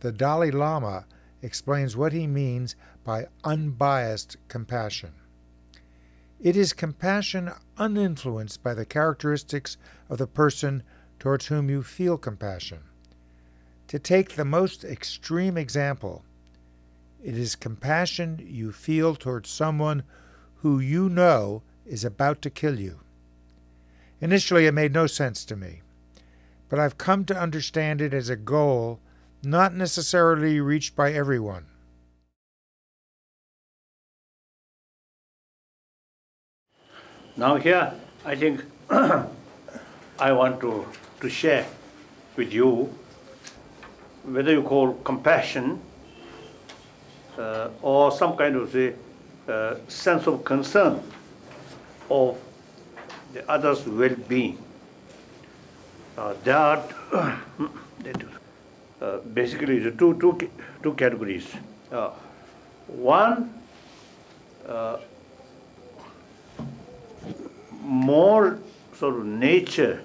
the Dalai Lama explains what he means by unbiased compassion. It is compassion uninfluenced by the characteristics of the person towards whom you feel compassion. To take the most extreme example, it is compassion you feel towards someone who you know is about to kill you. Initially, it made no sense to me, but I've come to understand it as a goal not necessarily reached by everyone. Now here, I think I want to share with you whether you call compassion or some kind of sense of concern of the other's well-being. There are basically the two categories. One, more sort of nature,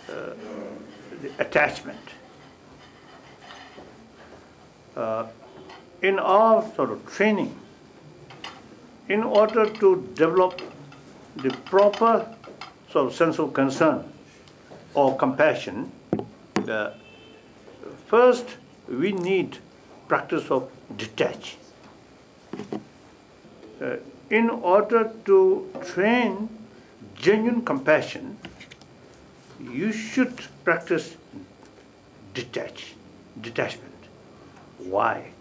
the attachment. In our sort of training, in order to develop the proper sort of sense of concern or compassion, first we need practice of detach. In order to train genuine compassion, you should practice detachment. Why?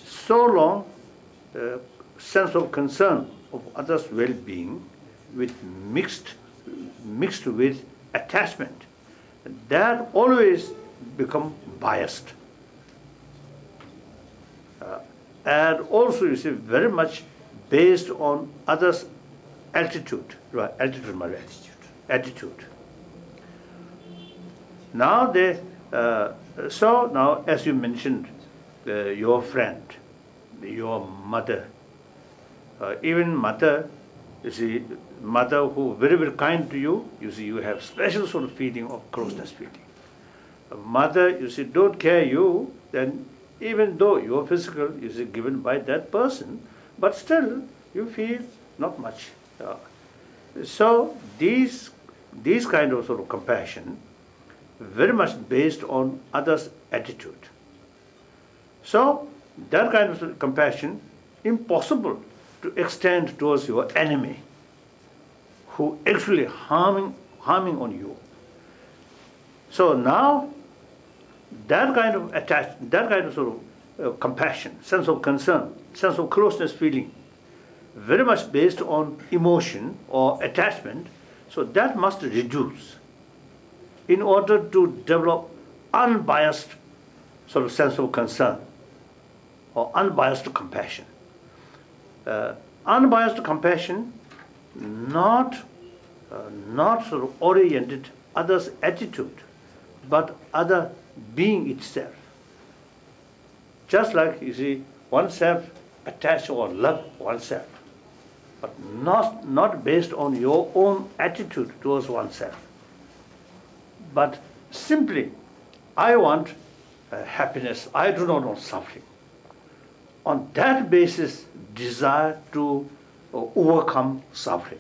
So long sense of concern of others' well-being with mixed with attachment, that always become biased. And also, you see, very much based on others' attitude, right? Attitude. Now so now, as you mentioned, your friend, your mother, even mother, you see, mother who very, very kind to you, you see, you have special sort of feeling of closeness feeling. A mother, you see, don't care you, then even though your physical is given by that person, but still you feel not much. So these kind of sort of compassion, very much based on others' attitude. So that kind of sort of compassion, impossible to extend towards your enemy, who actually harming on you. So now that kind of sort of compassion, sense of concern, sense of closeness feeling, very much based on emotion or attachment, so that must reduce in order to develop unbiased sort of sense of concern or unbiased compassion. Unbiased compassion, not sort of oriented others' attitude, but other being itself. Just like, you see, oneself attach or love oneself, but not based on your own attitude towards oneself, but simply, I want happiness, I do not want suffering. On that basis, desire to overcome suffering.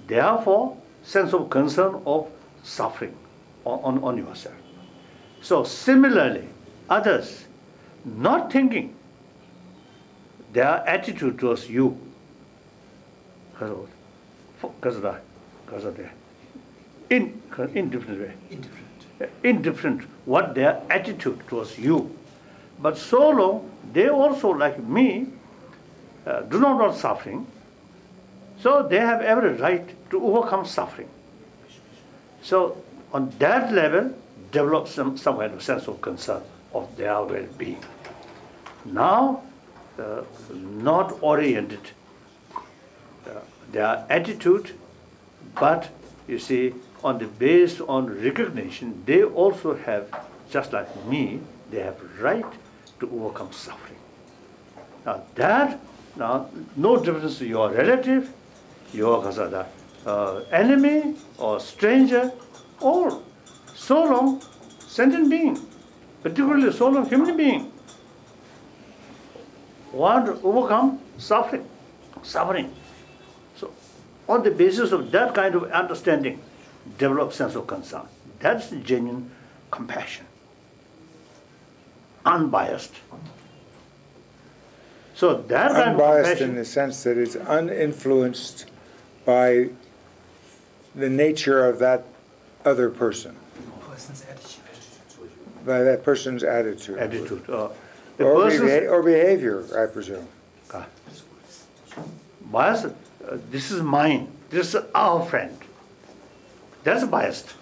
Therefore, sense of concern of suffering on yourself. So similarly, others not thinking their attitude towards you, indifferent what their attitude towards you. But so long, they also, like me, do not want suffering, so they have every right to overcome suffering. So on that level, develop some kind of sense of concern of their well-being. Now, not oriented their attitude, but you see, based on recognition, they also have, just like me, they have right to overcome suffering. Now no difference to your relative, your enemy or stranger, or so long sentient being, particularly soul of human being, want to overcome suffering. So, on the basis of that kind of understanding, develop sense of concern. That's genuine compassion, unbiased. So that kind of Unbiased compassion, in the sense that it's uninfluenced by the nature of that other person, by that person's attitude. or behavior, I presume. Bias, this is mine, this is our friend. That's biased.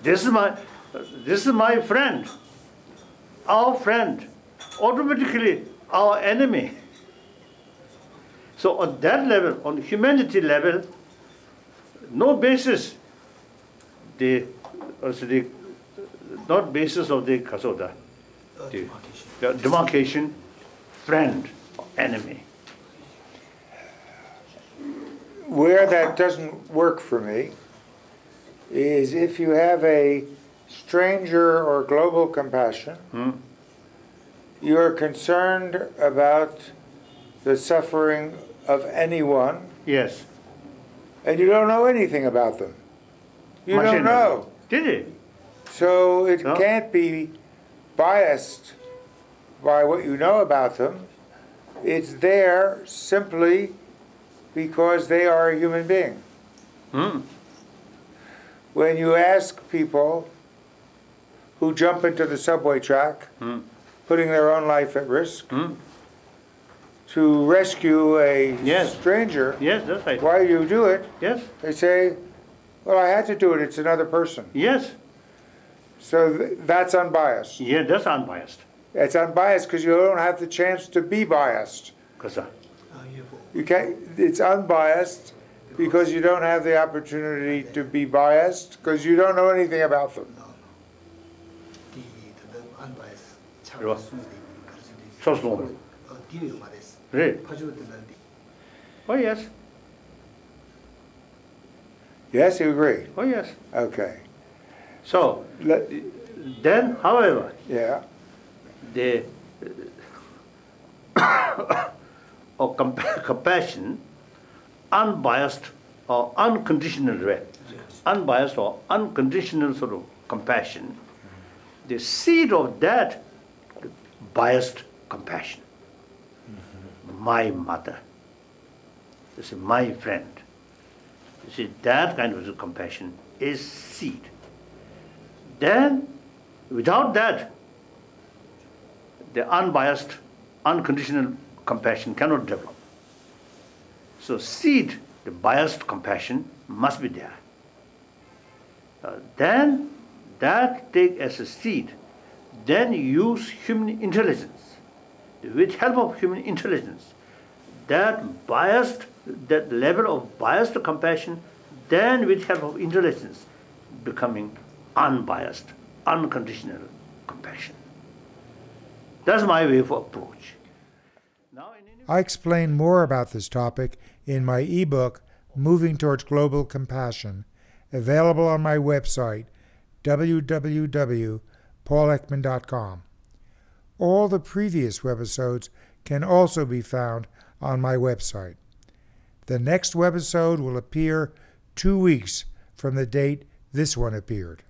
This is my friend, our friend, automatically our enemy. So on that level, on humanity level, no basis, not basis of the kasoda, the demarcation, friend, enemy. Where that doesn't work for me is if you have a stranger or global compassion, you are concerned about the suffering of anyone. Yes. And you don't know anything about them. You don't know. Did it? So it can't be biased by what you know about them. It's there simply because they are a human being. When you ask people who jump into the subway track, putting their own life at risk, to rescue a stranger, that's right. why do you do it? Yes. They say, well, I had to do it, it's another person. Yes. So that's unbiased. Yeah, that's unbiased. It's unbiased because you don't have the chance to be biased. You can't, it's unbiased because you don't have the opportunity to be biased because you don't know anything about them. Right. Oh yes. Yes, you agree? Oh yes. Okay. So then, however, the compassion, unbiased or unconditional way, unbiased or unconditional sort of compassion, the seed of that biased compassion, my mother, this is my friend, you see, that kind of compassion is seed. Then, without that, the unbiased, unconditional compassion cannot develop. So seed, the biased compassion, must be there. Then, that take as a seed, then use human intelligence. With help of human intelligence, that biased, that level of biased compassion, then with help of intelligence, becoming unbiased, unconditional compassion. That's my way of approach. I explain more about this topic in my ebook, Moving Towards Global Compassion, available on my website, www.paulekman.com. All the previous webisodes can also be found on my website. The next webisode will appear 2 weeks from the date this one appeared.